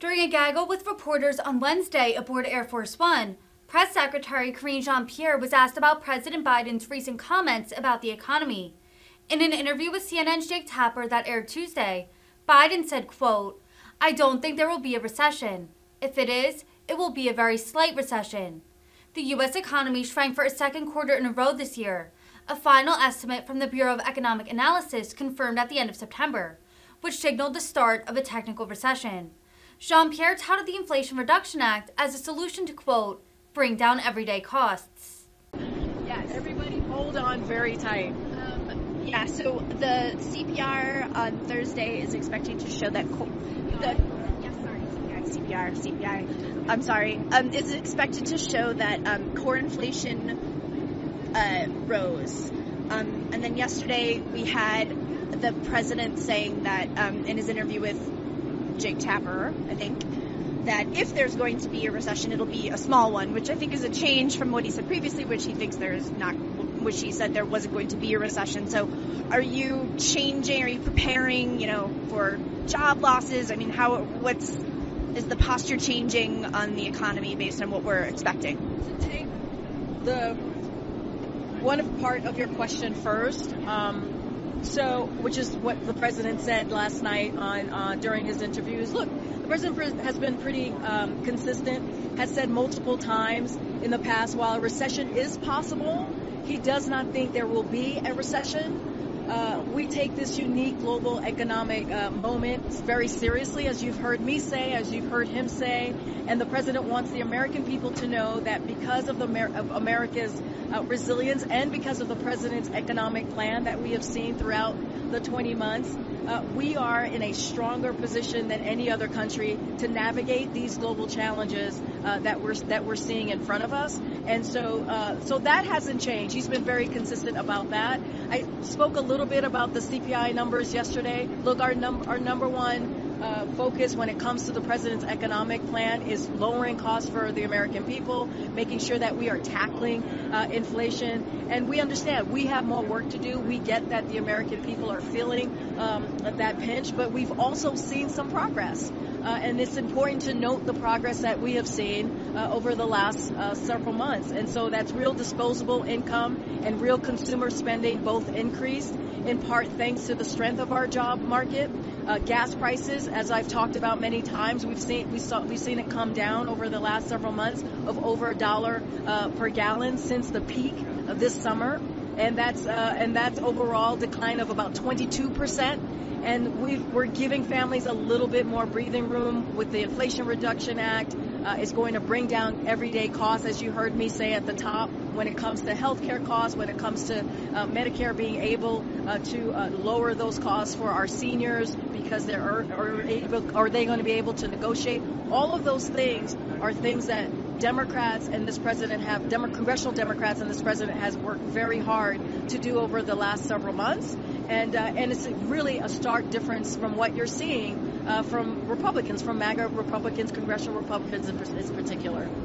During a gaggle with reporters on Wednesday aboard Air Force One, Press Secretary Karine Jean-Pierre was asked about President Biden's recent comments about the economy. In an interview with CNN's Jake Tapper that aired Tuesday, Biden said, quote, "I don't think there will be a recession. If it is, it will be a very slight recession." The U.S. economy shrank for a second quarter in a row this year, a final estimate from the Bureau of Economic Analysis confirmed at the end of September, which signaled the start of a technical recession. Jean-Pierre touted the Inflation Reduction Act as a solution to, quote, bring down everyday costs. Yes, everybody hold on very tight. So the CPR on Thursday is expecting to show that is expected to show that core inflation rose. And then yesterday we had the president saying that in his interview with Jake Tapper, I think, that if there's going to be a recession, it'll be a small one, which I think is a change from what he said previously, which he said there wasn't going to be a recession. So are you changing? Are you preparing, for job losses? I mean, is the posture changing on the economy based on what we're expecting? To take the one part of your question first, which is what the president said last night during his interviews. Look, the president has been pretty consistent, has said multiple times in the past, while a recession is possible, he does not think there will be a recession. We take this unique global economic moment very seriously, as you've heard me say, as you've heard him say, and the president wants the American people to know that because of America's resilience and because of the president's economic plan that we have seen throughout the 20 months, we are in a stronger position than any other country to navigate these global challenges that we're seeing in front of us. And so that hasn't changed. He's been very consistent about that. I spoke a little bit about the CPI numbers yesterday. Look, our number one focus when it comes to the president's economic plan is lowering costs for the American people, making sure that we are tackling inflation. And we understand we have more work to do. We get that the American people are feeling that pinch, but we've also seen some progress. And it's important to note the progress that we have seen over the last several months. And so that's real disposable income and real consumer spending both increased, in part thanks to the strength of our job market. Gas prices, as I've talked about many times, we've seen it come down over the last several months of over $1 per gallon since the peak of this summer, and that's overall decline of about 22%. And we're giving families a little bit more breathing room with the Inflation Reduction Act. It's going to bring down everyday costs, as you heard me say at the top, when it comes to healthcare costs, when it comes to Medicare being able to lower those costs for our seniors because are they going to be able to negotiate? All of those things are things that Democrats and this president congressional Democrats and this president has worked very hard to do over the last several months. And it's really a stark difference from what you're seeing from Republicans, from MAGA Republicans, congressional Republicans in particular.